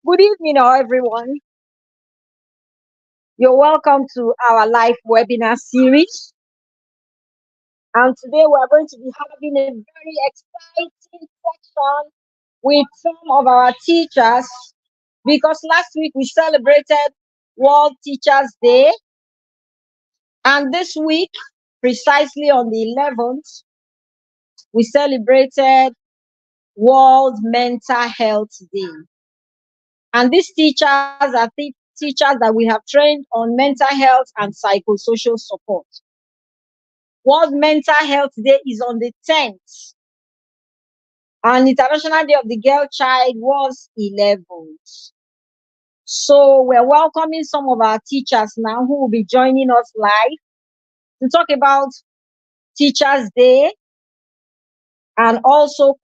Good evening, everyone. You're welcome to our live webinar series. And today we're going to be having a very exciting section with some of our teachers because last week we celebrated World Teachers Day. And this week, precisely on the 11th, we celebrated World Mental Health Day. And these teachers are teachers that we have trained on mental health and psychosocial support. World Mental Health Day is on the 10th, and International Day of the Girl Child was 11th. So we're welcoming some of our teachers now who will be joining us live to talk about Teachers Day and also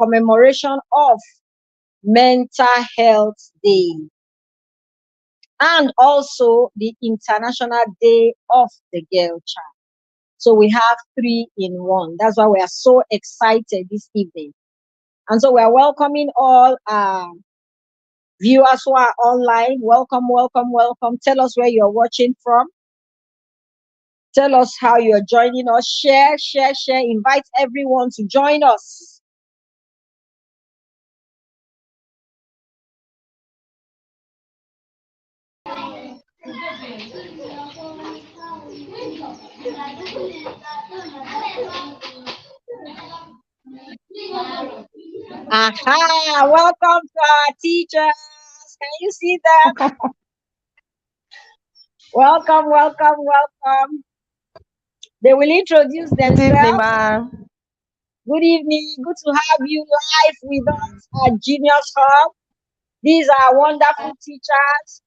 commemoration of Mental Health Day, and also the International Day of the Girl Child. So we have 3 in 1. That's why we are so excited this evening. And so we are welcoming all viewers who are online. Welcome, welcome, welcome. Tell us where you're watching from. Tell us how you're joining us. Share, share, share. Invite everyone to join us. Aha, welcome to our teachers. Can you see them? Welcome, welcome, welcome. They will introduce themselves. Good evening, ma'am. Good evening. Good to have you live with us at Genius Hub. These are wonderful teachers.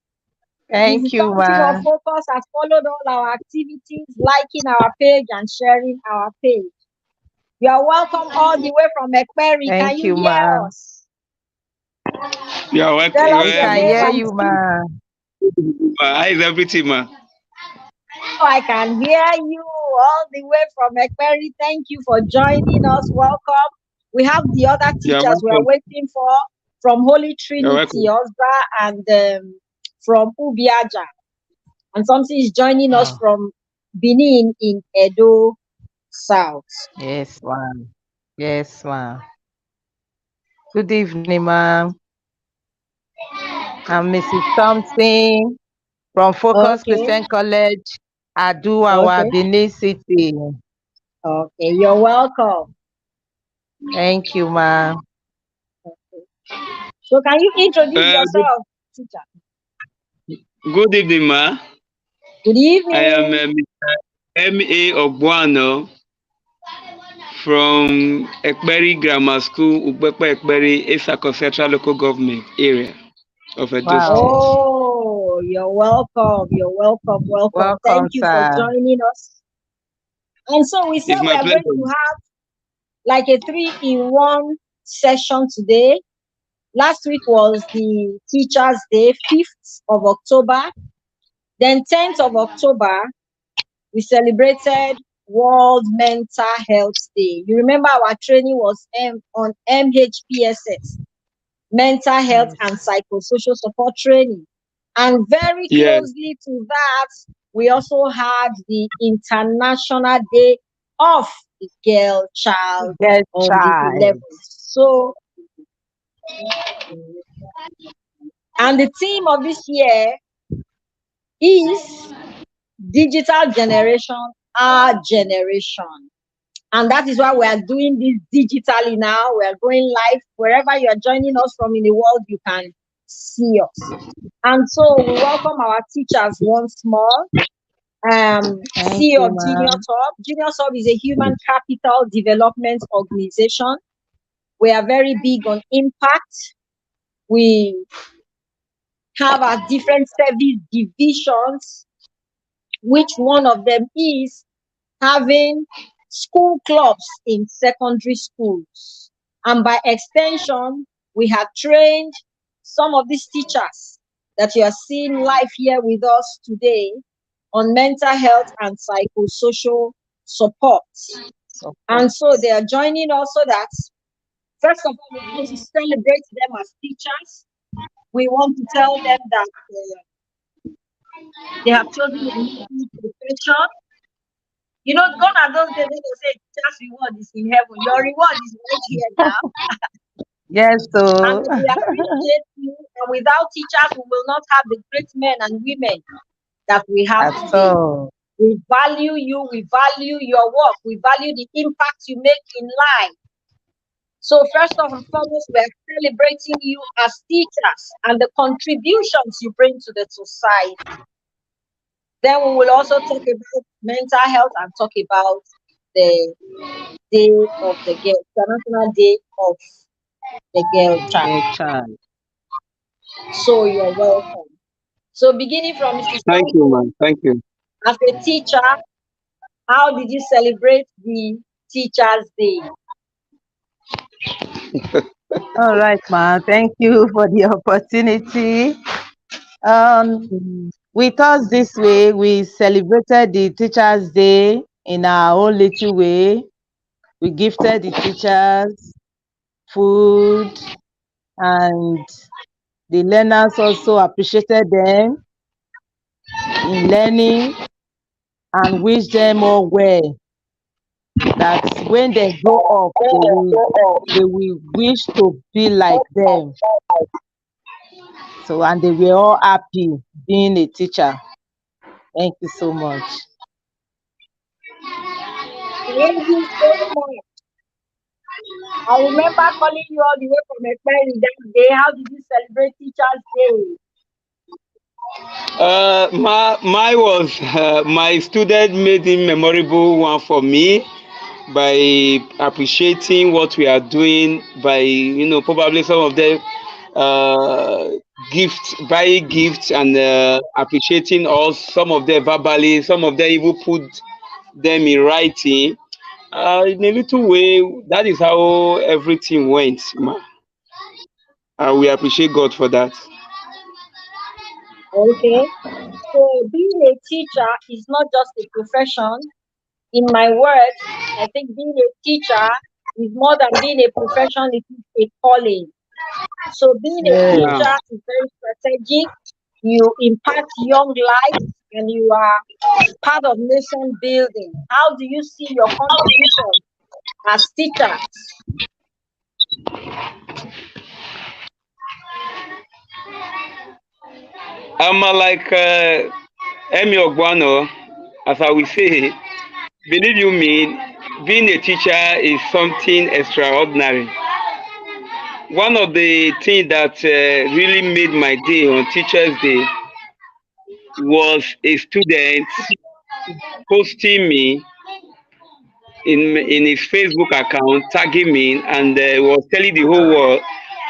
Thank you, Visibility of ma'am. Focus has followed all our activities, liking our page and sharing our page. You are welcome all the way from Ekperi. Can Thank you you, hear ma'am. us? Yeah, welcome. Tell us We your can name hear and you, ma'am. How is everything, ma? Oh, I can hear you all the way from Ekperi. Thank you for joining us. Welcome. We have the other You're teachers we are welcome. waiting for from Holy You're Trinity, welcome. Ozra, and from Ubiaja. And something is joining us from Benin in Edo South. Yes, ma'am. Yes, ma'am. Good evening, ma'am. I'm Mrs. Thompson from Focus Okay, Christian College, Aduwawa, okay, Benin City. okay. You're welcome. Thank you, ma'am. So can you introduce Uh, good, yourself, teacher? good evening, ma. Good I am evening. Mr. M.A. Obuano from Ekperi Grammar School, Ubepa Ekperi, Isako Central Local Government area of Edo Wow. State. Oh, you're welcome. You're welcome. Welcome. Welcome, Thank you for sir. joining us. And so we said It's we my are going pleasure. to have like a 3-in-1 session today. Last week was the Teachers' Day, 5th of October. Then 10th of October, we celebrated World Mental Health Day. You remember our training was on MHPSS, Mental Health and Psychosocial Support Training. And very Yeah. closely to that, we also had the International Day of the Girl Child Yes, on the child. 11th. So, and the theme of this year is Digital Generation, Our Generation. And that is why we are doing this digitally now. We are going live. Wherever you are joining us from in the world, you can see us. And so we welcome our teachers once more. Thank CEO you, of Genius ma'am. Hub. Genius Hub is a human capital development organization. We are very big on impact. We have our different service divisions, which one of them is having school clubs in secondary schools. And by extension, we have trained some of these teachers that you are seeing live here with us today on mental health and psychosocial support. And so they are joining us so that, first of all, we're going to celebrate them as teachers. We want to tell them that they have chosen a new profession. You know, gone are those days when they say teacher's reward is in heaven. Your reward is right here now. Yes, And so we appreciate you. And without teachers, we will not have the great men and women that we have at today. all. We value you. We value your work. We value the impact you make in life. So first and foremost, we are celebrating you as teachers and the contributions you bring to the society. Then we will also talk about mental health and talk about the Day of the Girl, International Day of the Girl Child. Dear child. So you're welcome. So beginning from Mrs. Thank you, Sanko, man. Thank you. as a teacher, how did you celebrate the Teachers' Day? All right, ma. Thank you for the opportunity. With us this way, we celebrated the Teachers' Day in our own little way. We gifted the teachers food, and the learners also appreciated them in learning and wish them all well. That when they grow up, they will wish to be like them. So, and they were all happy being a teacher. Thank you so much. Thank you so much. I remember calling you all the way from Ekperi that day. How did you celebrate Teachers' Day? My was my student made a memorable one for me by appreciating what we are doing, by probably some of them uh gifts, buying gifts, and appreciating us, some of them verbally, some of them even put them in writing. In a little way, that is how everything went, we appreciate God for that. Okay. So being a teacher is not just a profession. In my words, I think being a teacher is more than being a profession, it is a calling. So being a Yes. Yeah. teacher is very strategic. You impact young lives and you are part of nation building. How do you see your contribution as teachers? I'm like Emi Ogwano, as I will say, believe you me, being a teacher is something extraordinary. One of the things that really made my day on Teachers' Day was a student posting me in his Facebook account, tagging me, and was telling the whole world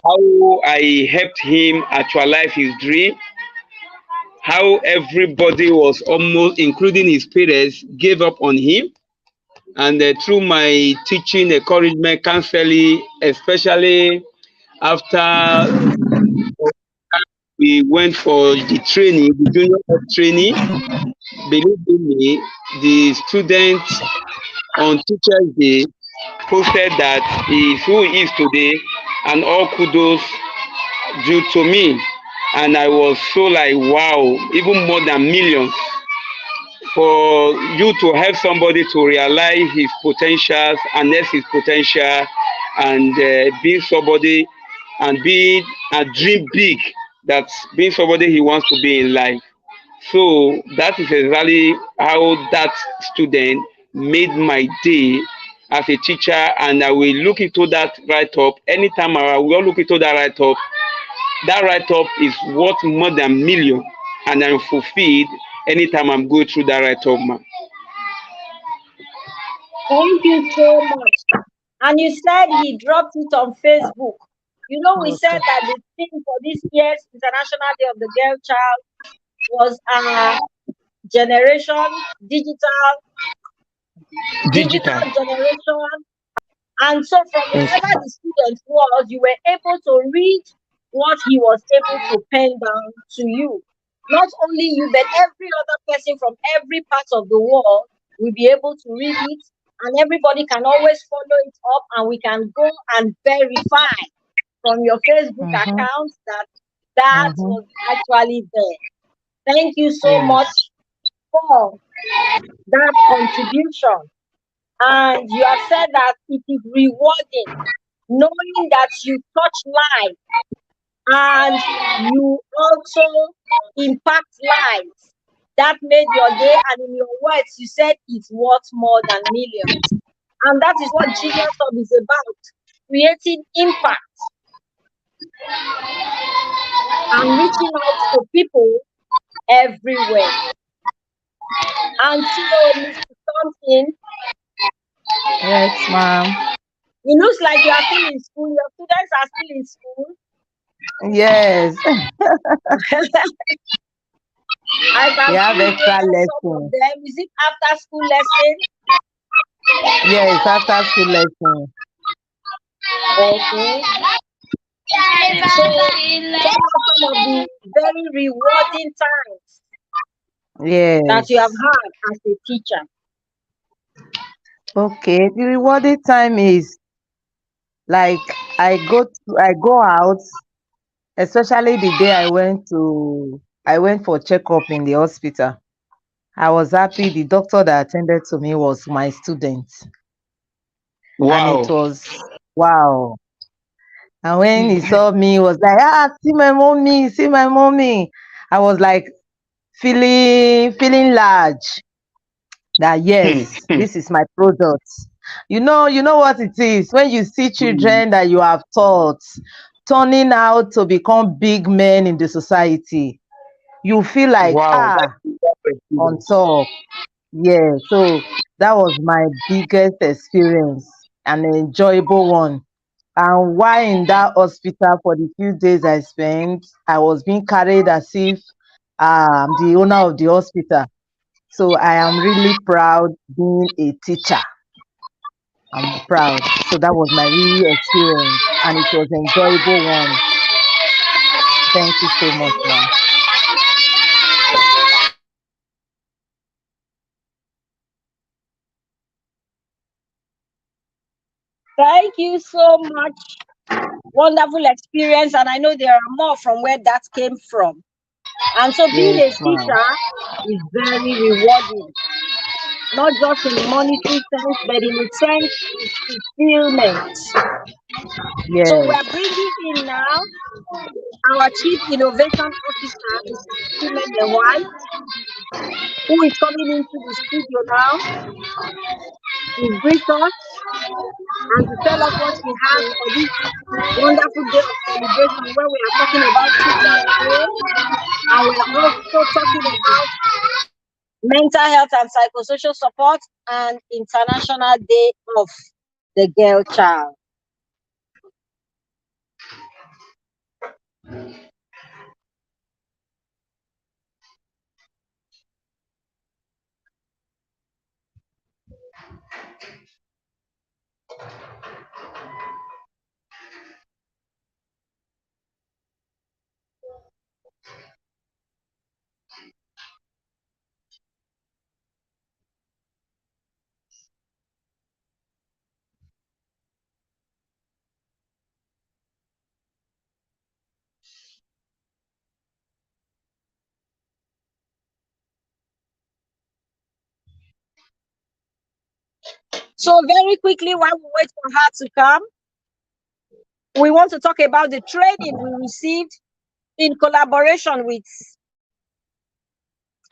how I helped him actualize his dream, how everybody was almost, including his parents, gave up on him. And through my teaching, encouragement, counseling, especially after we went for the training, the junior health training, believe me, the students on Teachers' Day posted that he is who he is today, and all kudos due to me. And I was so like, wow, even more than millions, for you to help somebody to realize his potentials, harness his potential, and be somebody, and be a dream big, that's being somebody he wants to be in life. So that is exactly how that student made my day as a teacher, and I will look into that write up anytime. I will look into that write up. That write up is worth more than million, and I'm fulfilled anytime I'm going through that write up, man. Thank you so much. And you said he dropped it on Facebook. You know, we said Okay. that the theme for this year's International Day of the Girl Child was generation, digital Digital. generation. And so from Yes. wherever the student was, you were able to read what he was able to pen down to you. Not only you, but every other person from every part of the world will be able to read it, and everybody can always follow it up, and we can go and verify from your Facebook Mm-hmm. account that That Mm-hmm. was actually there. Thank you so Yes. much for that contribution. And you have said that it is rewarding knowing that you touch lives and you also impact lives. That made your day, and in your words, you said it's worth more than millions. And that is what Genius Hub is about, creating impact and reaching out to people everywhere. And so, Mr. Thompson, Yes, ma'am. it looks like you are still in school. Your students are still in school. Yes. I We can have see extra here some of lesson. them. Is it after school lesson? Yes, after school lesson. Okay. So, what are some of the very rewarding times that you have Yes. had as a teacher? Okay. The rewarding time is like I go out, especially the day I went for checkup in the hospital. I was happy the doctor that attended to me was my student, and it Wow. was wow. And when he saw me, he was like, ah, see my mommy. I was like feeling large. That yes, this is my product. You know what it is when you see children that you have taught turning out to become big men in the society. You feel like Wow. ah, That's that on experience. top. Yeah, so that was my biggest experience, an enjoyable one. And while in that hospital for the few days I spent, I was being carried as if I'm the owner of the hospital. So I am really proud being a teacher. I'm proud. So that was my real experience, and it was enjoyable one. Thank you so much, ma. Thank you so much. Wonderful experience, and I know there are more from where that came from. And so, being Yes, a ma. teacher is very rewarding, not just in monetary sense, but in a sense of fulfillment. So, Yes. we're bringing in now our Chief Innovation Officer, Mr. Chimene, who is coming into the studio now to greet us and to tell us what she has for this wonderful day of celebration where we are talking about Teachers Day and we're also talking about mental health and psychosocial support and International Day of the Girl Child. So, very quickly, while we wait for her to come, we want to talk about the training we received in collaboration with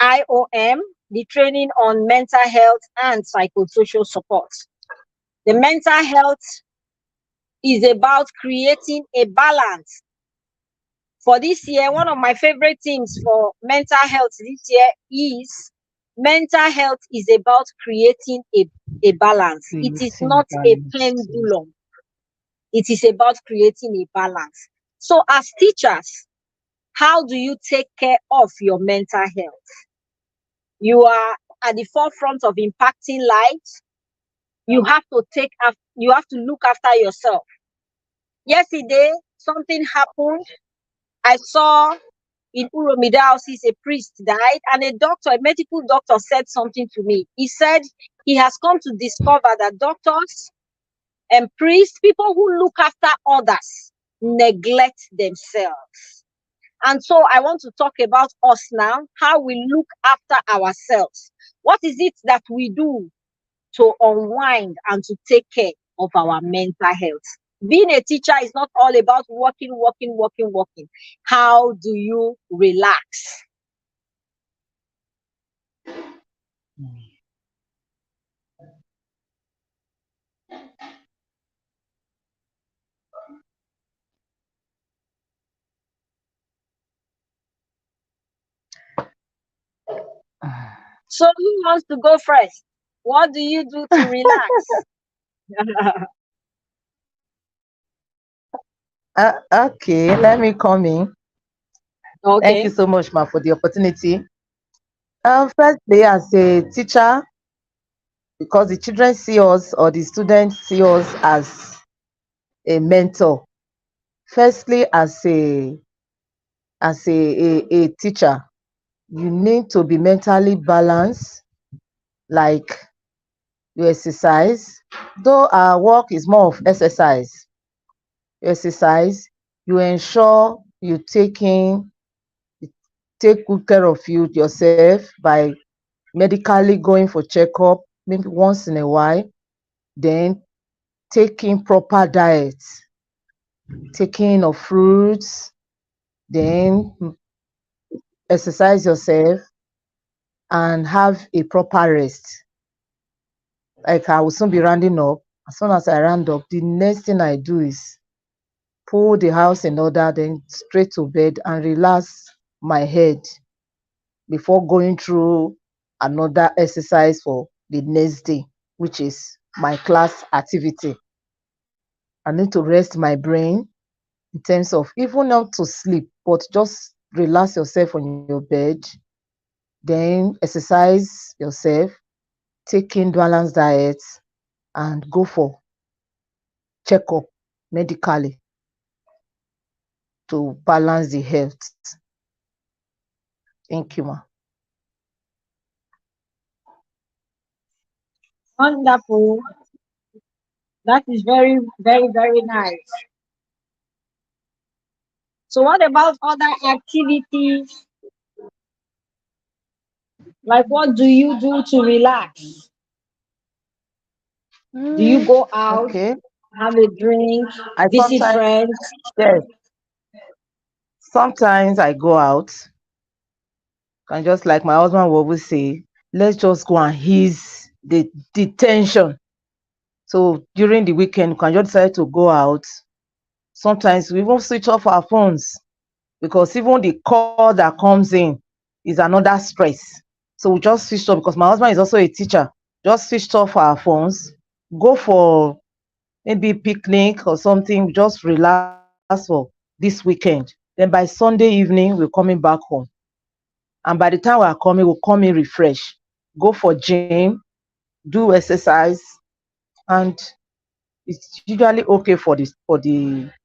IOM, the training on mental health and psychosocial support. The mental health is about creating a balance. For this year, one of my favorite things for mental health this year is mental health is about creating a balance. It is Creating not a balance. Yes. pendulum. It is about creating a balance. So, as teachers, how do you take care of your mental health? You are at the forefront of impacting lives. You have to look after yourself. Yesterday, something happened. I saw in Uromida houses a priest died, and a medical doctor said something to me. He said he has come to discover that doctors and priests, people who look after others, neglect themselves. And so I want to talk about us now, how we look after ourselves. What is it that we do to unwind and to take care of our mental health? Being a teacher is not all about working. How do you relax? So who wants to go first? What do you do to relax? Okay, let me come in. Thank you Okay. so much, ma, for the opportunity. Firstly, as a teacher, because the children see us or the students see us as a mentor. Firstly, as a teacher, you need to be mentally balanced, like you exercise. Though our work is more of exercise, you ensure you take good care of yourself by medically going for checkup maybe once in a while, then taking proper diet, taking of fruits, then exercise yourself and have a proper rest. Like I will soon be rounding up. As soon as I round up, the next thing I do is pull the house in order, then straight to bed and relax my head before going through another exercise for the next day, which is my class activity. I need to rest my brain in terms of even not to sleep, but just relax yourself on your bed, then exercise yourself, take in balanced diet, and go for checkup medically to balance the health. Thank you, ma. Wonderful. That is very nice. So what about other activities? Like what do you do to relax? Do you go out, Okay. have a drink, I visit sometimes, friends? yes, sometimes I go out and just like my husband will always say, let's just go and ease the tension. So during the weekend, we can just decide to go out. Sometimes we even switch off our phones because even the call that comes in is another stress. So we just switched off because my husband is also a teacher. Just switched off our phones, go for maybe picnic or something, we just relax for this weekend. Then by Sunday evening, we're coming back home. And by the time we are coming, we'll come in refresh, go for gym, do exercise, and it's usually okay for the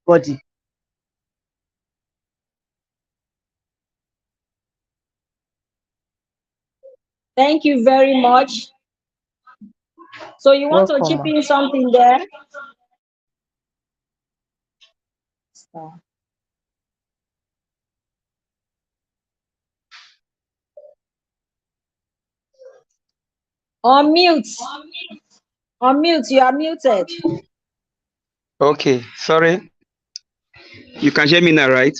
body. Thank you very much. So you want to Welcome, chip ma. in something there? On mute. On mute. You are muted. Okay, sorry. You can hear me now, right?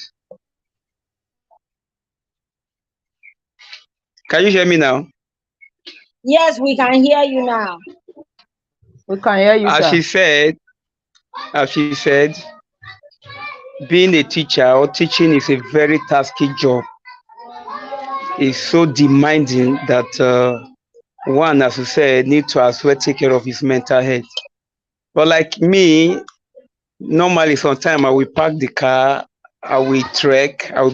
Can you hear me now? Yes, we can hear you now. We can hear you, As sir. she said, as she said, being a teacher or teaching is a very tasky job. It's so demanding that one, as you said, need to as well take care of his mental health. But like me, normally sometimes I will park the car, I will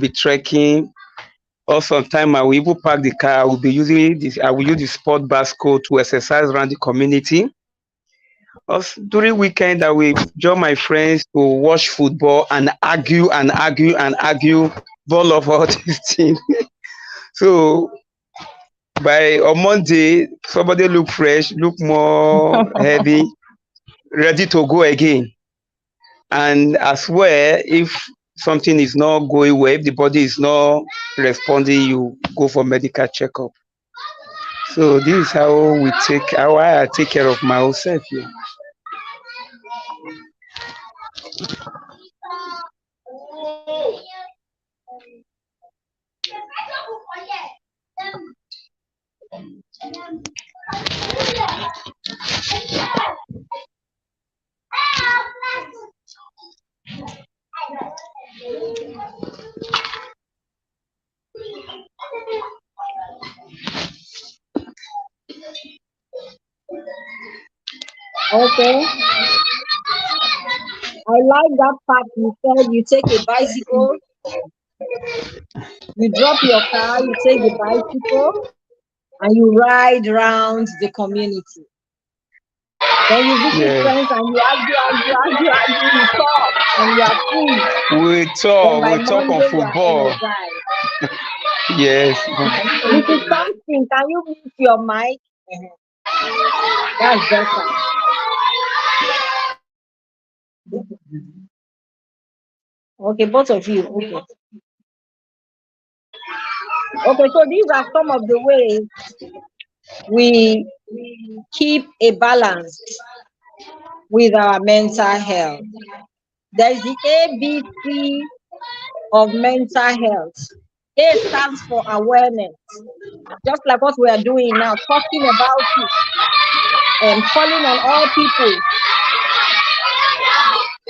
be trekking, or sometimes I will even park the car, I will use the sport bus code to exercise around the community. Also, during weekend, I will join my friends to watch football and argue, ball of all these things. So by on Monday, somebody look fresh, look more heavy, ready to go again. And as well, if something is not going well, if the body is not responding, you go for medical checkup. So this is how I take care of my own self here. Okay. I like that part you said you take a bicycle, you drop your car, you take the bicycle, and you ride around the community. Then you visit Yeah. friends and you argue, you talk, and you are free. Then by We talk on Monday, you are football. energized. Yes. Mrs. Thompson, can you mute your mic? That's better. Okay, both of you. Okay. Okay, so these are some of the ways we keep a balance with our mental health. There's the ABC of mental health. A stands for awareness, just like what we are doing now, talking about it and calling on all people.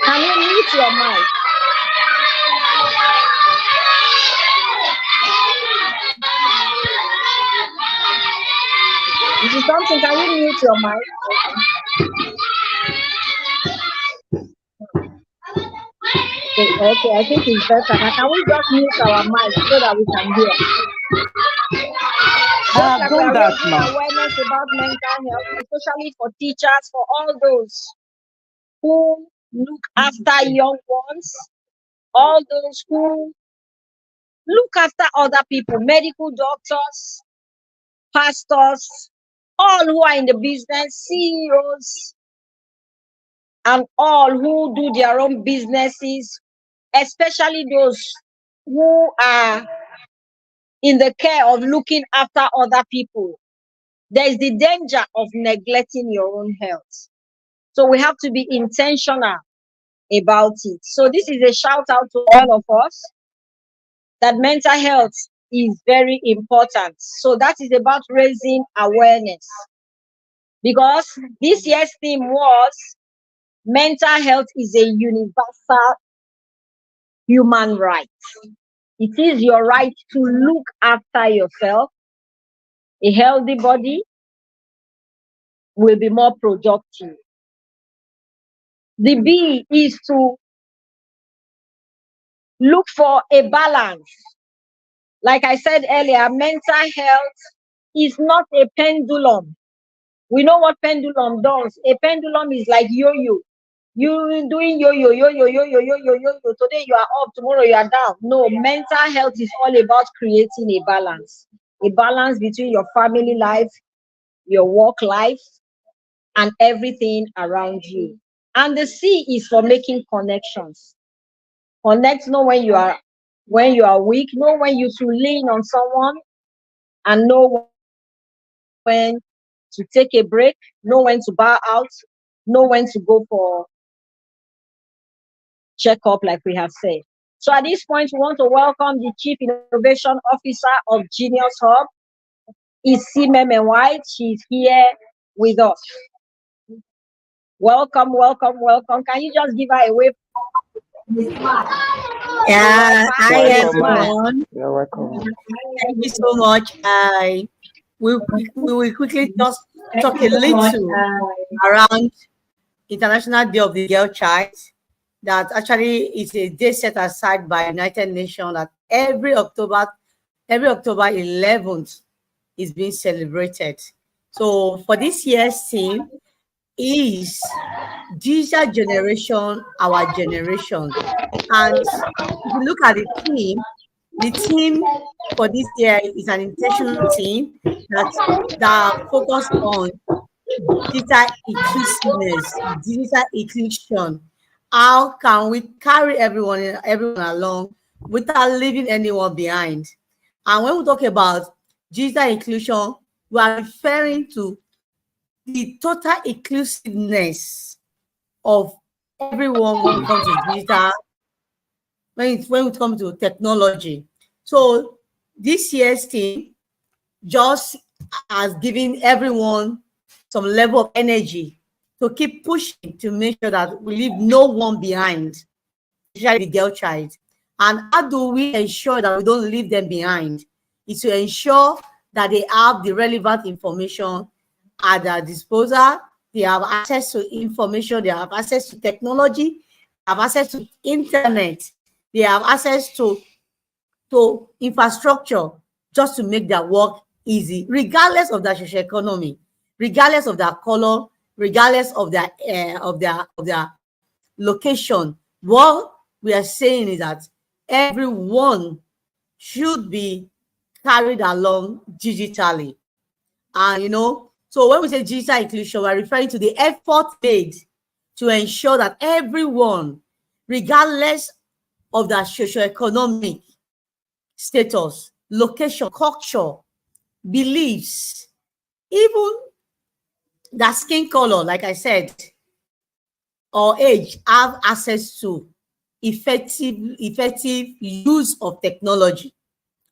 Can you mute your mic? This is something. Can you mute your mic? Okay, I think it's better. Now, can we just mute our mic so that we can hear? I Just have like we done are that, raising ma. awareness about mental health, especially for teachers, for all those who look after young ones, all those who look after other people, medical doctors, pastors, all who are in the business, CEOs, and all who do their own businesses, especially those who are in the care of looking after other people. There is the danger of neglecting your own health. So we have to be intentional about it. So this is a shout out to all of us that mental health is very important. So that is about raising awareness. Because this year's theme was mental health is a universal human right. It is your right to look after yourself. A healthy body will be more productive. The B is to look for a balance. Like I said earlier, mental health is not a pendulum. We know what pendulum does. A pendulum is like yo-yo. You doing yo-yo, yo-yo, yo-yo, yo-yo, yo-yo. Today you are up, tomorrow you are down. No, mental health is all about creating a balance. A balance between your family life, your work life, and everything around you. And the C is for making connections. Connect, know when you are weak, know when you should lean on someone, and know when to take a break, know when to bow out, know when to go for checkup, like we have said. So at this point, we want to welcome the Chief Innovation Officer of Genius Hub, is Meme White. She's here with us. Welcome, welcome, welcome. Can you just give her a wave? Yeah, hi Welcome, ma. everyone. You're welcome. Thank you so much. We will quickly just talk a little around International Day of the Girl Child. That actually is a day set aside by United Nations that every October 11th is being celebrated. So for this year's theme is digital generation, our generation. And if you look at the theme for this year is an intentional theme that focus on digital inclusiveness, digital inclusion, how can we carry everyone along without leaving anyone behind? And when we talk about digital inclusion, we are referring to the total inclusiveness of everyone when it comes to digital, when it comes to technology. So this year's theme just has given everyone some level of energy to keep pushing to make sure that we leave no one behind, especially the girl child. And how do we ensure that we don't leave them behind? Is to ensure that they have the relevant information at their disposal. They have access to information, they have access to technology, they have access to internet, they have access to infrastructure just to make their work easy, regardless of their social economy, regardless of their color, regardless of their location. What we are saying is that everyone should be carried along digitally. And so when we say digital inclusion, we're referring to the effort made to ensure that everyone, regardless of their socioeconomic status, location, culture, beliefs, even their skin color, like I said, or age, have access to effective use of technology,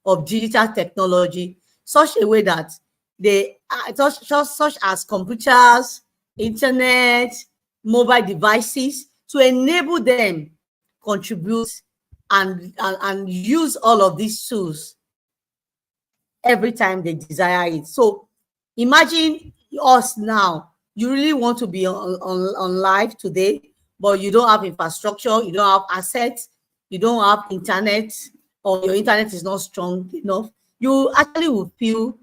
of digital technology, such a way that they such as computers, internet, mobile devices, to enable them contribute and use all of these tools every time they desire it. So imagine us now. You really want to be on live today, but you don't have infrastructure, you don't have assets, you don't have internet, or your internet is not strong enough. You actually will feel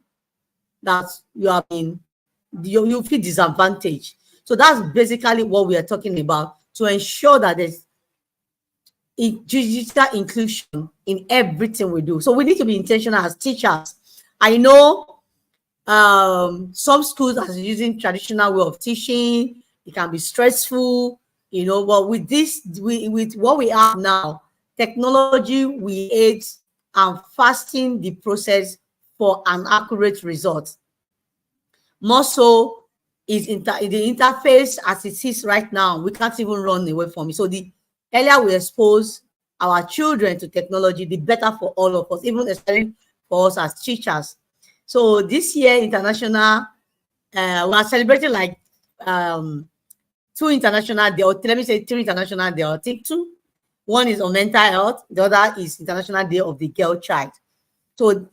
that you feel disadvantaged. So that's basically what we are talking about, to ensure that there's digital inclusion in everything we do. So we need to be intentional as teachers. I know some schools are using traditional way of teaching. It can be stressful, but with with what we have now, technology will aid and fasten the process for an accurate result. More so is the interface as it is right now. We can't even run away from it. So the earlier we expose our children to technology, the better for all of us, even especially for us as teachers. So this year, international, we are celebrating like two international day, or let me say three international day, or I think two. One is on mental health, the other is International Day of the Girl Child. So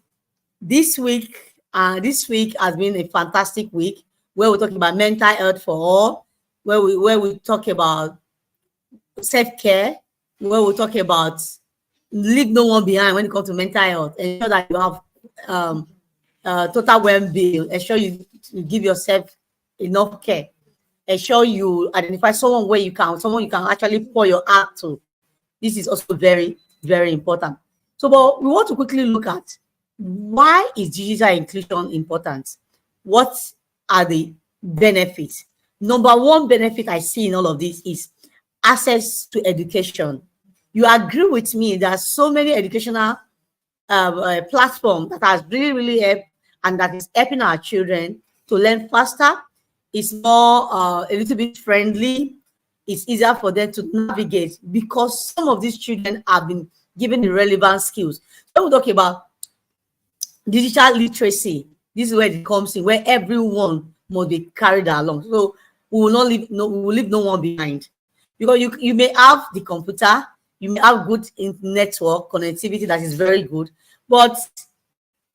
this week has been a fantastic week where we're talking about mental health for all, where we talk about self-care, where we talk about leave no one behind when it comes to mental health. Ensure that you have total well-being. Ensure you give yourself enough care. Ensure you identify someone you can actually pour your heart to. This is also very, very important. So, but we want to quickly look at, why is digital inclusion important? What are the benefits? Number one benefit I see in all of this is access to education. You agree with me, there are so many educational platforms that has really, really helped, and that is helping our children to learn faster. It's more a little bit friendly. It's easier for them to navigate because some of these children have been given the relevant skills. So we're talking about digital literacy. This is where it comes in, where everyone must be carried along. So we will we will leave no one behind. Because you may have the computer, you may have good network connectivity that is very good, but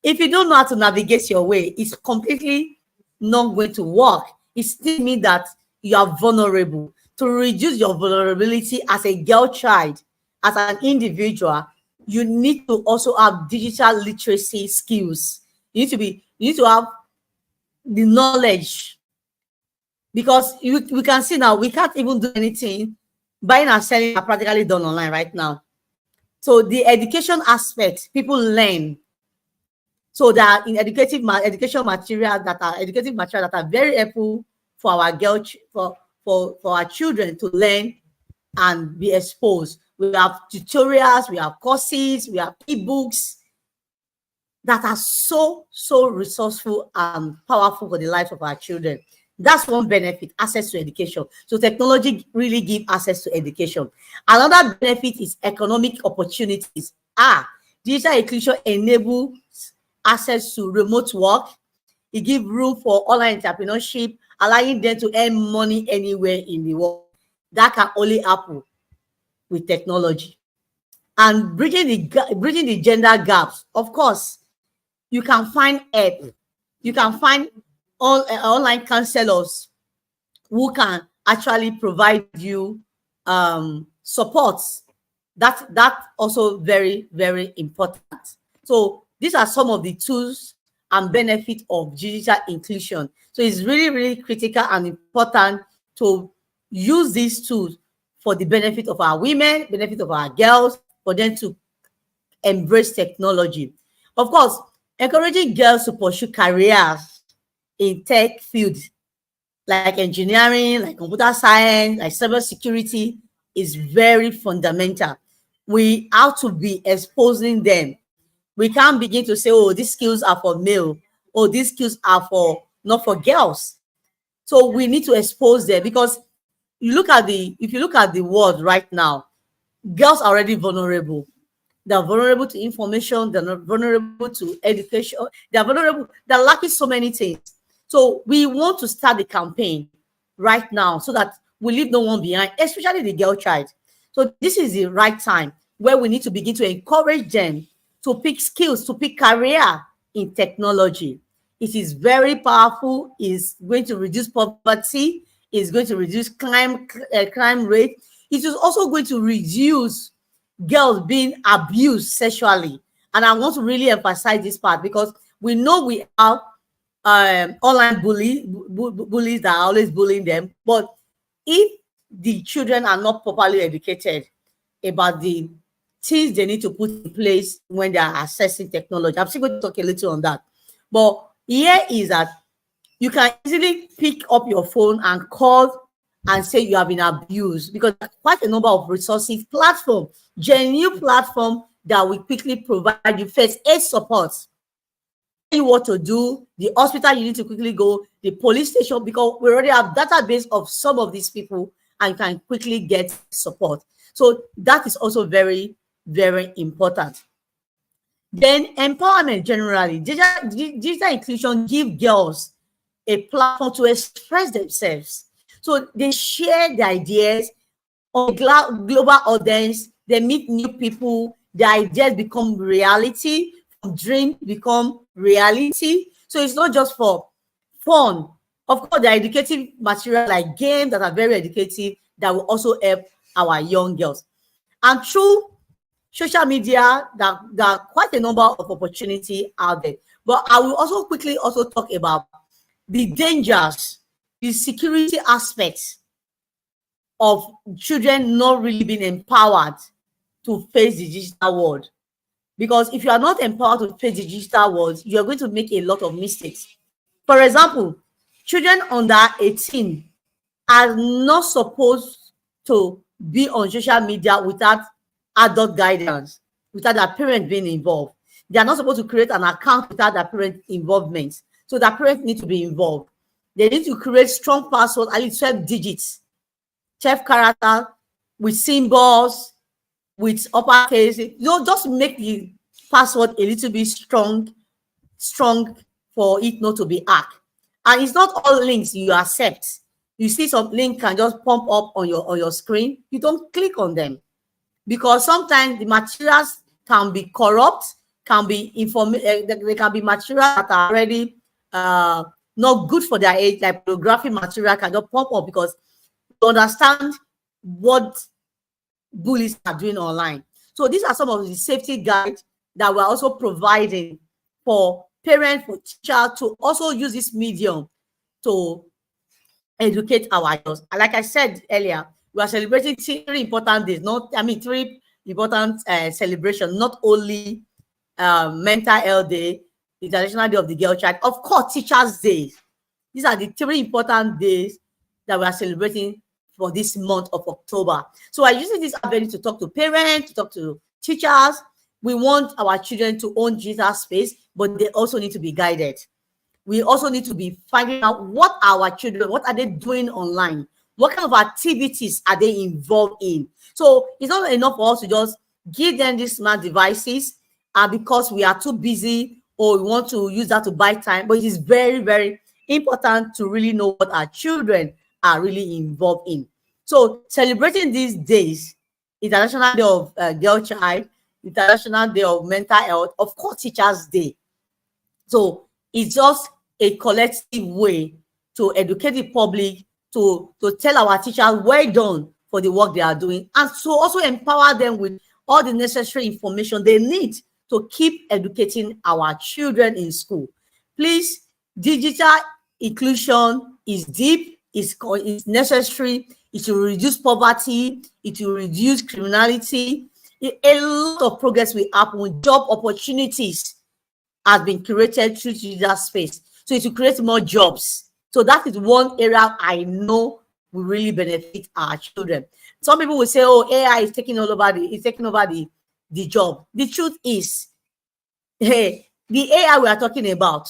if you don't know how to navigate your way, it's completely not going to work. It still means that you are vulnerable. To reduce your vulnerability as a girl child, as an individual, you need to also have digital literacy skills. You need to have the knowledge, because we can see now we can't even do anything. Buying and selling are practically done online right now. So the education aspect, people learn. So that in educative material that are very helpful for our for our children to learn and be exposed. We have tutorials, we have courses, we have ebooks that are so resourceful and powerful for the lives of our children. That's one benefit, access to education. So technology really gives access to education. Another benefit is economic opportunities. Digital inclusion enables access to remote work. It gives room for online entrepreneurship, allowing them to earn money anywhere in the world. That can only happen with technology. And bridging the gender gaps, of course, you can find help. You can find online counselors who can actually provide you support. That also very important. So these are some of the tools and benefits of digital inclusion. So it's really critical and important to use these tools for the benefit of our women, benefit of our girls, for them to embrace technology. Of course, encouraging girls to pursue careers in tech fields like engineering, like computer science, like cybersecurity is very fundamental. We have to be exposing them. We can't begin to say, oh, these skills are for male, or these skills are for not for girls. So we need to expose them, because if you look at the world right now, girls are already vulnerable. They're vulnerable to information, they're not vulnerable to education, they're lacking so many things. So we want to start the campaign right now so that we leave no one behind, especially the girl child. So this is the right time where we need to begin to encourage them to pick skills, to pick career in technology. It is very powerful. It's going to reduce poverty. It's going to reduce crime rate. It is also going to reduce girls being abused sexually. And I want to really emphasize this part, because we know we have online bullies that are always bullying them. But if the children are not properly educated about the things they need to put in place when they are accessing technology, I'm still going to talk a little on that. But here is that you can easily pick up your phone and call and say you have been abused, because there's quite a number of resources, platform, genuine platform that will quickly provide you first aid support, tell you what to do, the hospital you need to quickly go, the police station, because we already have database of some of these people and you can quickly get support. So that is also very important. Then empowerment generally. Digital inclusion give girls a platform to express themselves. So they share their ideas on a global audience. They meet new people. Their ideas become reality. Dreams become reality. So it's not just for fun. Of course, there are educative material like games that are very educative that will also help our young girls. And through social media, there are quite a number of opportunity out there. But I will also quickly also talk about the dangers, the security aspects of children not really being empowered to face the digital world. Because if you are not empowered to face the digital world, you are going to make a lot of mistakes. For example, children under 18 are not supposed to be on social media without adult guidance, without their parents being involved. They are not supposed to create an account without their parent involvement. So their parents need to be involved. They need to create strong password, at least 12 digits, 12 character with symbols, with uppercase. Just make the password a little bit strong for it not to be hacked. And it's not all links you accept. You see some link can just pump up on your screen. You don't click on them, because sometimes the materials can be corrupt, can be they can be materials that are already not good for their age, like pornographic material can just pump up, because you understand what bullies are doing online. So these are some of the safety guides that we're also providing for parents, for teachers to also use this medium to educate our girls. And like I said earlier, we are celebrating three important days, three important celebrations, not only Mental Health Day, International Day of the Girl Child, of course, Teachers Day. These are the three important days that we are celebrating for this month of October. So I using this avenue to talk to parents, to talk to teachers. We want our children to own digital space, but they also need to be guided. We also need to be finding out what our children, what are they doing online? What kind of activities are they involved in? So it's not enough for us to just give them these smart devices because we are too busy or we want to use that to buy time. But it is very, very important to really know what our children are really involved in. So celebrating these days, International Day of Girl Child, International Day of Mental Health, of course, Teachers Day. So it's just a collective way to educate the public, to tell our teachers well done for the work they are doing, and to also empower them with all the necessary information they need to keep educating our children in school. Please, digital inclusion is deep, is necessary. It will reduce poverty, it will reduce criminality. A lot of progress will happen. Job opportunities has been created through digital space. So it will create more jobs. So that is one area I know will really benefit our children. Some people will say, oh, AI is taking over the job. The truth is, hey, the AI we are talking about,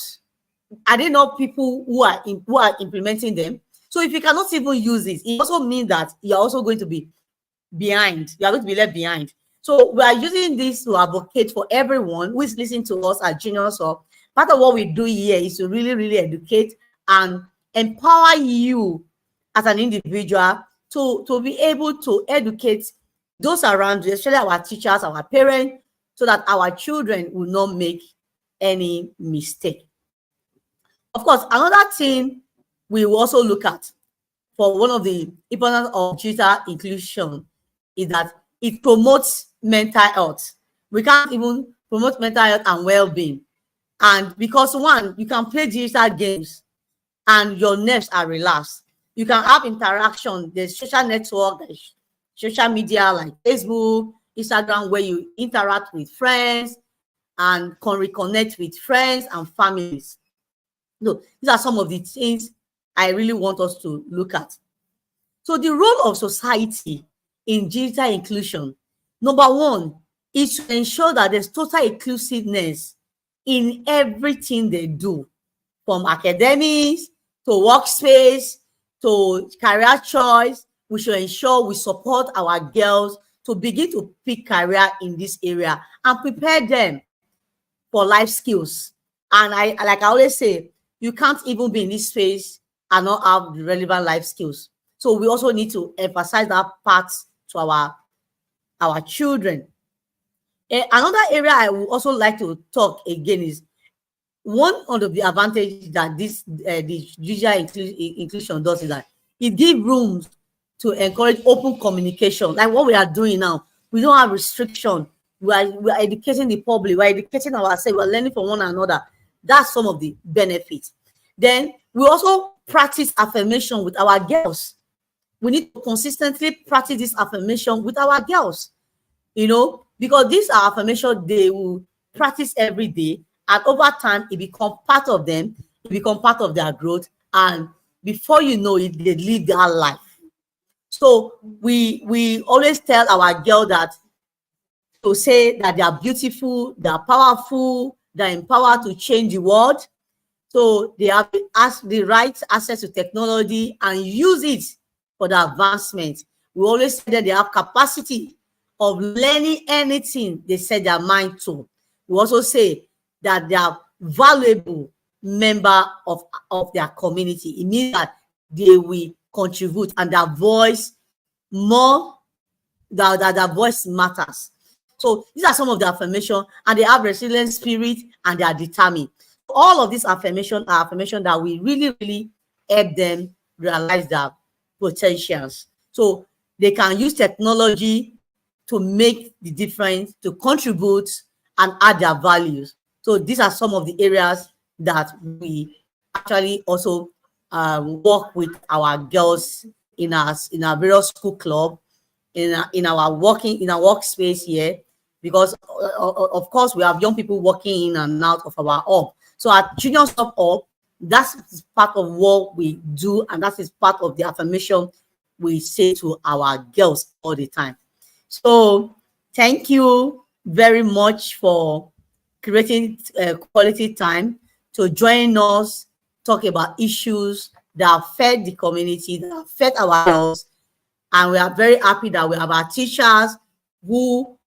are there not people who are implementing them? So if you cannot even use it also means that you're also going to be behind. You are going to be left behind. So we are using this to advocate for everyone who is listening to us as Genius Hub. Part of what we do here is to really, really educate and empower you as an individual to be able to educate those around you, especially our teachers, our parents, so that our children will not make any mistake. Of course, another thing we will also look at for one of the importance of digital inclusion is that it promotes mental health. We can't even promote mental health and well-being. And because one, you can play digital games and your nerves are relaxed. You can have interaction. There's social network, there's social media like Facebook, Instagram, where you interact with friends and can reconnect with friends and families. No, these are some of the things I really want us to look at. So the role of society in digital inclusion, number one, is to ensure that there's total inclusiveness in everything they do, from academics to workspace to career choice. We should ensure we support our girls to begin to pick career in this area and prepare them for life skills. And like I always say, you can't even be in this space and not have the relevant life skills. So we also need to emphasize that part to our children. Another area I would also like to talk again is one of the advantages that this the digital inclusion does is that it gives rooms to encourage open communication, like what we are doing now. We don't have restriction. We are educating the public. We are educating ourselves. We are learning from one another. That's some of the benefits. Then we also practice affirmation with our girls. We need to consistently practice this affirmation with our girls, because these are affirmation they will practice every day, and over time it becomes part of them, it becomes part of their growth, and before you know it, they live their life. So we always tell our girl that to say that they are beautiful, they are powerful, they're empowered to change the world. So they have the right access to technology and use it for the advancement. We always say that they have capacity of learning anything they set their mind to. We also say that they are valuable member of their community. It means that they will contribute and their voice their voice matters. So these are some of the affirmation, and they have resilient spirit and they are determined. All of these affirmation are affirmation that we really, really help them realize their potentials. So they can use technology to make the difference, to contribute and add their values. So these are some of the areas that we actually also work with our girls in our various school club, in our workspace here, because of course we have young people working in and out of our hub. So at Junior Stop Up, that's part of what we do, and that is part of the affirmation we say to our girls all the time. So thank you very much for creating quality time to join us, talk about issues that affect the community, that affect our girls. And we are very happy that we have our teachers who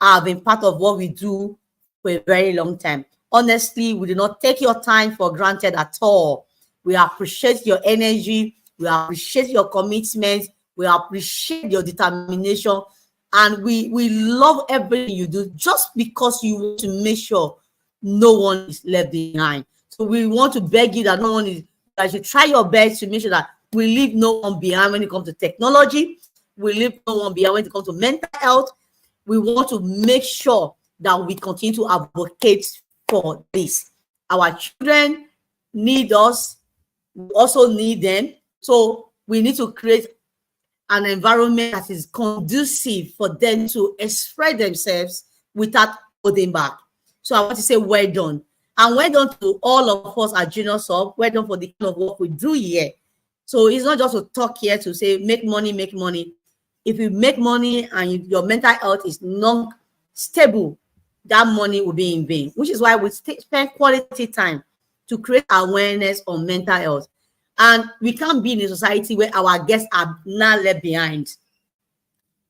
have been part of what we do for a very long time. Honestly, we do not take your time for granted at all. We appreciate your energy. We appreciate your commitment. We appreciate your determination. And we love everything you do just because you want to make sure no one is left behind. So we want to beg you that no one is, that you try your best to make sure that we leave no one behind when it comes to technology. We leave no one behind when it comes to mental health. We want to make sure that we continue to advocate for this. Our children need us. We also need them. So we need to create an environment that is conducive for them to express themselves without holding back. So I want to say well done. And well done to all of us at Junior Sub. Well done for the kind of work we do here. So it's not just to talk here to say make money, make money. If you make money and your mental health is not stable, that money will be in vain, which is why we spend quality time to create awareness on mental health. And we can't be in a society where our guests are now left behind.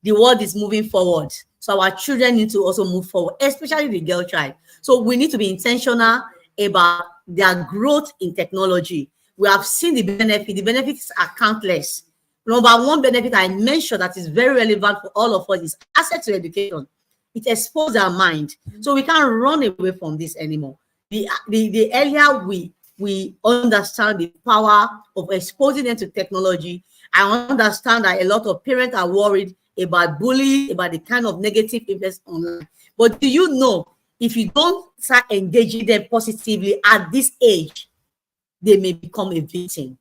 The world is moving forward. So our children need to also move forward, especially the girl child. So we need to be intentional about their growth in technology. We have seen the benefit. The benefits are countless. Number one benefit I mentioned that is very relevant for all of us is access to education. It exposes our mind. So we can't run away from this anymore. The earlier we understand the power of exposing them to technology, I understand that a lot of parents are worried about bullying, about the kind of negative influence online. But do you know, if you don't start engaging them positively at this age, they may become a victim.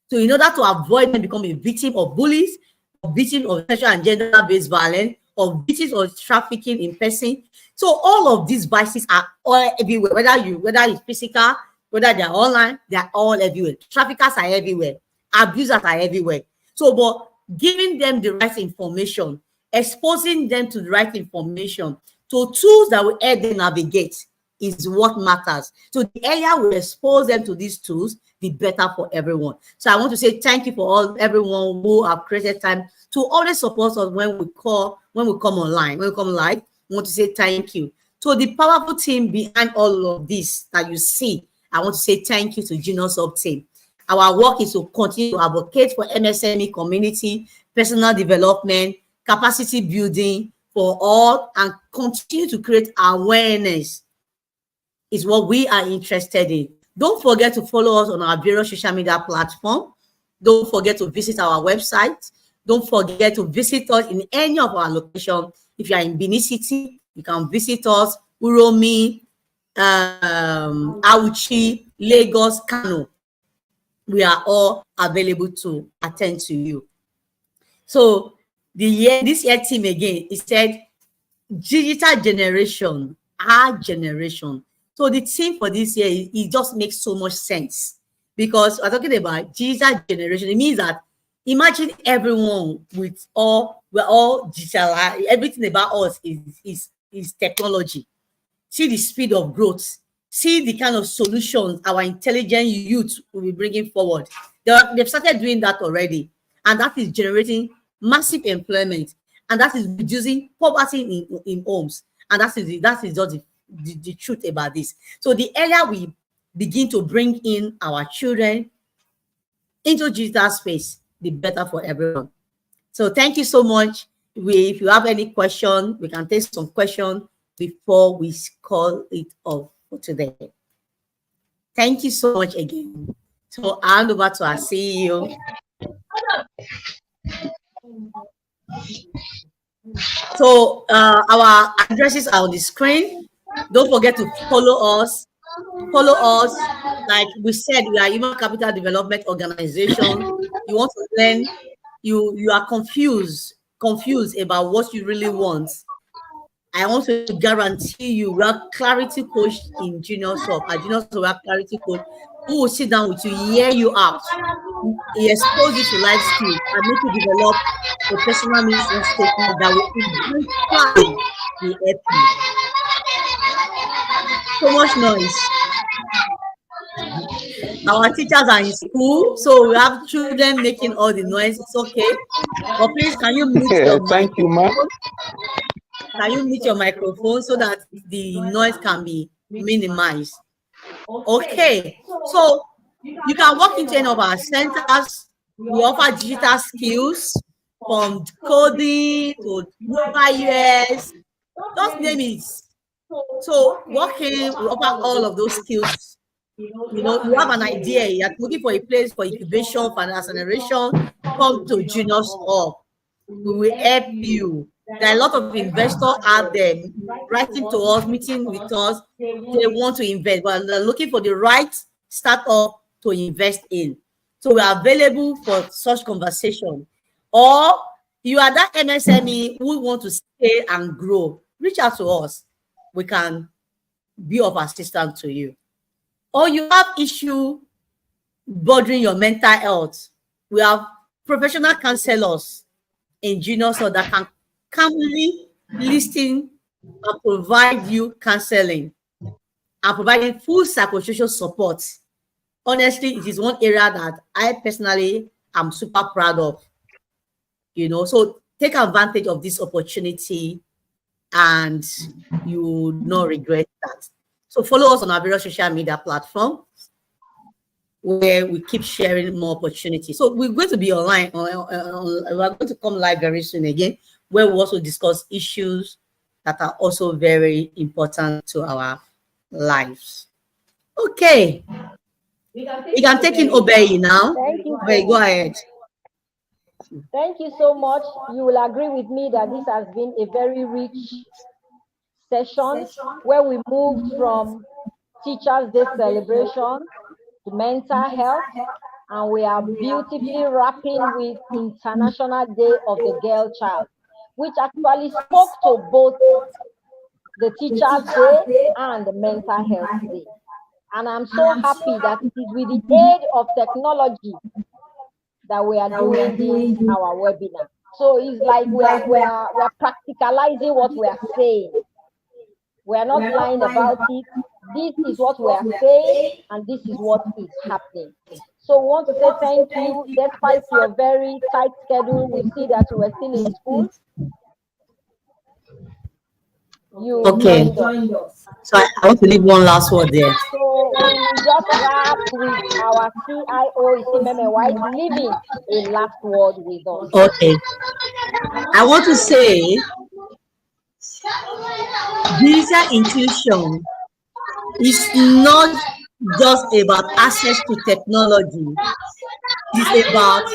So in order to avoid them becoming a victim of bullies, or victim of sexual and gender-based violence, or victims of trafficking in person. So all of these vices are all everywhere, whether it's physical, whether they're online, they're all everywhere. Traffickers are everywhere. Abusers are everywhere. So, but giving them the right information, exposing them to the right information, to tools that will help them navigate is what matters. So the earlier we expose them to these tools, the better for everyone. So I want to say thank you for everyone who have created time to always support us when we come online, when we come live. I want to say thank you. To the powerful team behind all of this that you see, I want to say thank you to Junior Sub team. Our work is to continue to advocate for MSME community, personal development, capacity building for all, and continue to create awareness is what we are interested in. Don't forget to follow us on our various social media platform. Don't forget to visit our website. Don't forget to visit us in any of our locations. If you are in Benin City, you can visit us, Uromi, Auchi, Lagos, Kano. We are all available to attend to you. So this year team again, it said digital generation, our generation. So the theme for this year, it just makes so much sense because we're talking about digital generation. It means that imagine everyone we're all digital. Everything about us is technology. See the speed of growth. See the kind of solutions our intelligent youth will be bringing forward. They've started doing that already, and that is generating massive employment, and that is reducing poverty in homes. And that is just the truth about this. So the earlier we begin to bring in our children into digital space, the better for everyone. So thank you so much. If you have any question, we can take some questions before we call it off for today. Thank you so much again. So I'll hand over to our CEO. So our addresses are on the screen. Don't forget to follow us. Follow us. Like we said, we are Human Capital Development Organization. You want to learn, you are confused about what you really want. I want to guarantee you, we are clarity coach in Junior Sub. At Junior Sub, we are clarity coach. who will sit down with you, hear you out. He expose you to life skills and make you develop a personal mission statement that will eventually will help you. So much noise. Our teachers are in school, so we have children making all the noise. It's okay. But please, can you mute your Thank you, ma. microphone? Can you mute your microphone so that the noise can be minimized? Okay. So you can walk into any of our centers. We offer digital skills from coding to mobile US. Just name it. So walking, we offer all of those skills. You know, you have an idea, you're looking for a place for incubation, for an acceleration, come to Juniors Hub. We will help you. There are a lot of investors out there writing to us, meeting with us. They want to invest, but they're looking for the right startup to invest in. So we are available for such conversation. Or you are that MSME who want to stay and grow, reach out to us. We can be of assistance to you. Or you have issue bothering your mental health. We have professional counselors in Juniors so that can calmly listen and provide you counseling and providing full psychosocial support. Honestly, it is one area that I personally am super proud of. You know, so take advantage of this opportunity and you will not regret that. So follow us on our various social media platforms where we keep sharing more opportunities. So we're going to be online. We're going to come live very soon again, where we also discuss issues that are also very important to our lives. Okay. We can take in Obey now. Thank you. Obey, go ahead. Thank you so much. You will agree with me that this has been a very rich session where we moved from Teachers' Day celebration to mental health, and we are beautifully wrapping with International Day of the Girl Child, which actually spoke to both the Teachers' Day and the Mental Health Day. And I'm so happy that it is with the aid of technology that we are doing this, our webinar. So it's like we are practicalizing what we are saying. We are not lying about it. This is what we are saying, and this is what is happening. So we want to say thank you. Despite your very tight schedule, we see that you were still in school. You joined us. So I want to leave one last word there. So we will just wrap with our CIO, Isimeme White, leaving a last word with us. Okay. I want to say digital inclusion is not just about access to technology. It's about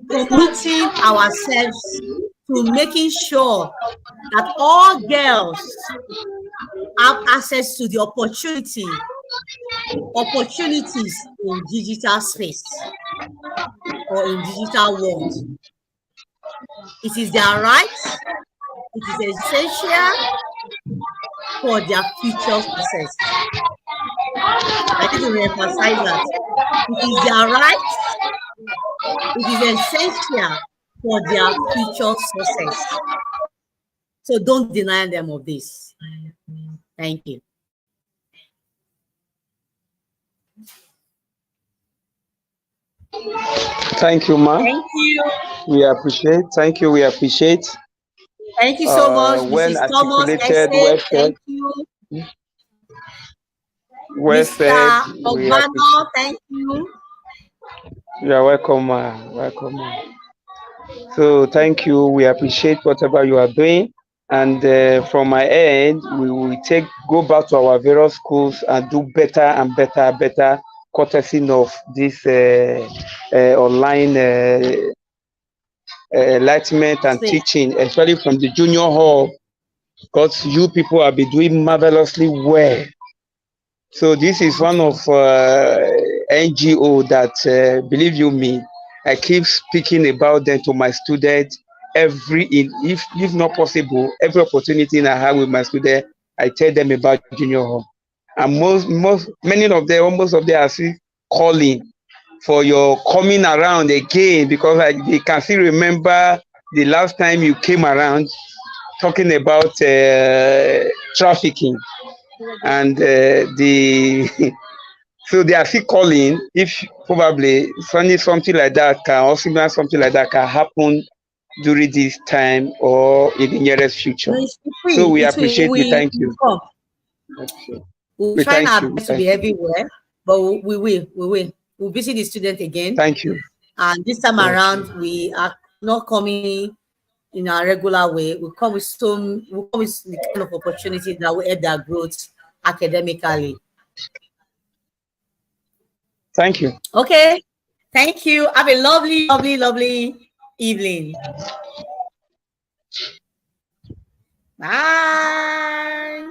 committing ourselves to making sure that all girls have access to the opportunities in digital space or in digital world. It is their right. It is essential for their future success. I need to reemphasize that. It is their right. It is essential for their future success. So don't deny them of this. Thank you. Thank you, ma. Thank you. We appreciate. Thank you. We appreciate. Thank you so much, Well Mrs. Thomas. articulated, Thank you. Well Mr. said. Ogbano, thank you. You are welcome, ma. Welcome, ma. So thank you. We appreciate whatever you are doing. And from my end, we will go back to our various schools and do better and better, courtesy of this online enlightenment and teaching, especially from the junior hall, because you people have been doing marvelously well. So this is one of NGO that, believe you me, I keep speaking about them to my students if not possible, every opportunity I have with my students, I tell them about junior hall. And most of them, almost of them are calling, for your coming around again, because they can still remember the last time you came around talking about trafficking and the so they are still calling if probably something like that can, or similar something like that can happen during this time or in the nearest future. No, it's So free. we It will, appreciate, we thank we you. come. Okay. We'll We try thank our you. We best to thank be you. everywhere, but we will. We'll visit the student again. Thank you. And this time Okay. around, we are not coming in our regular way. We'll come with the kind of opportunity that will help their growth academically. Thank you. Okay. Thank you. Have a lovely, lovely, lovely evening. Bye.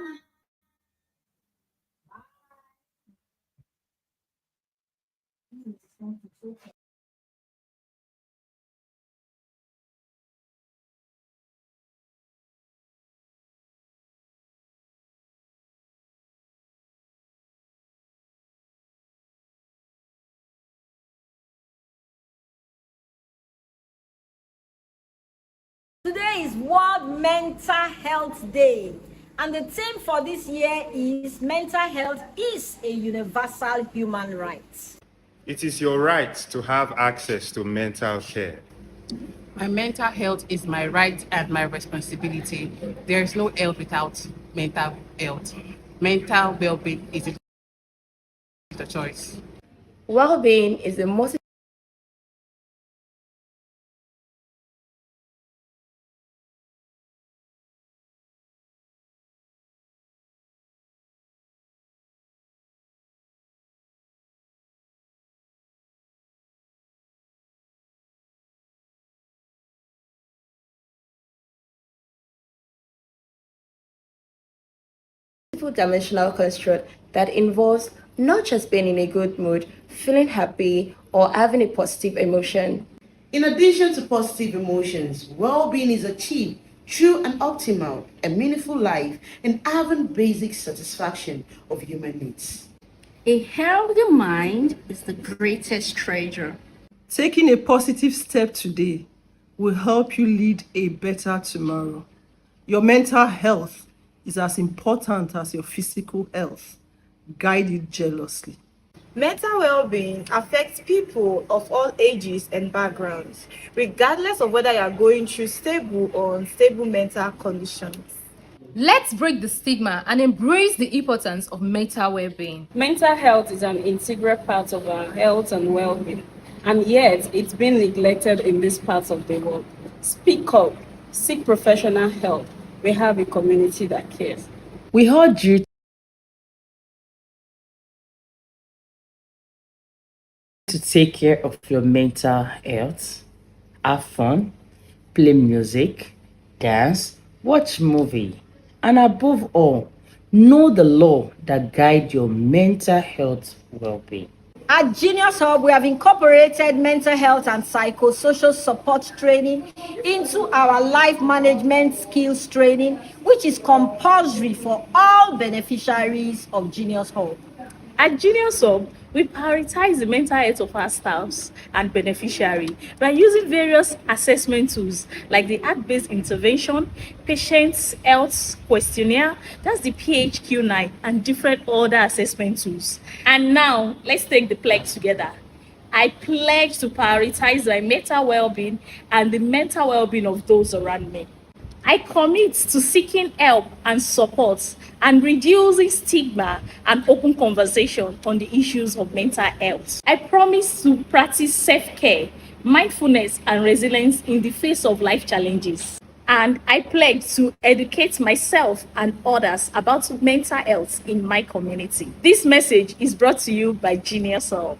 Today is World Mental Health Day, and the theme for this year is Mental Health is a Universal Human Right. It is your right to have access to mental care. My mental health is my right and my responsibility. There is no health without mental health. Mental well-being is a choice. Well-being is the most dimensional construct that involves not just being in a good mood, feeling happy, or having a positive emotion. In addition to positive emotions, well-being is achieved through an optimal and meaningful life and having basic satisfaction of human needs. A healthy mind is the greatest treasure. Taking a positive step today will help you lead a better tomorrow. Your mental health is as important as your physical health. Guide it jealously. Mental well-being affects people of all ages and backgrounds, regardless of whether you are going through stable or unstable mental conditions. Let's break the stigma and embrace the importance of mental well-being. Mental health is an integral part of our health and well-being, and yet it's been neglected in these parts of the world. Speak up, seek professional help. We have a community that cares. We urge you to take care of your mental health, have fun, play music, dance, watch movie, and above all, know the law that guides your mental health well-being. At Genius Hub, we have incorporated mental health and psychosocial support training into our life management skills training, which is compulsory for all beneficiaries of Genius Hub. At Genius Hub, we prioritize the mental health of our staffs and beneficiary by using various assessment tools like the art-based intervention, patient's health questionnaire, that's the PHQ-9, and different other assessment tools. And now, let's take the pledge together. I pledge to prioritize my mental well-being and the mental well-being of those around me. I commit to seeking help and support and reducing stigma and open conversation on the issues of mental health. I promise to practice self-care, mindfulness, and resilience in the face of life challenges. And I pledge to educate myself and others about mental health in my community. This message is brought to you by Genius Hub.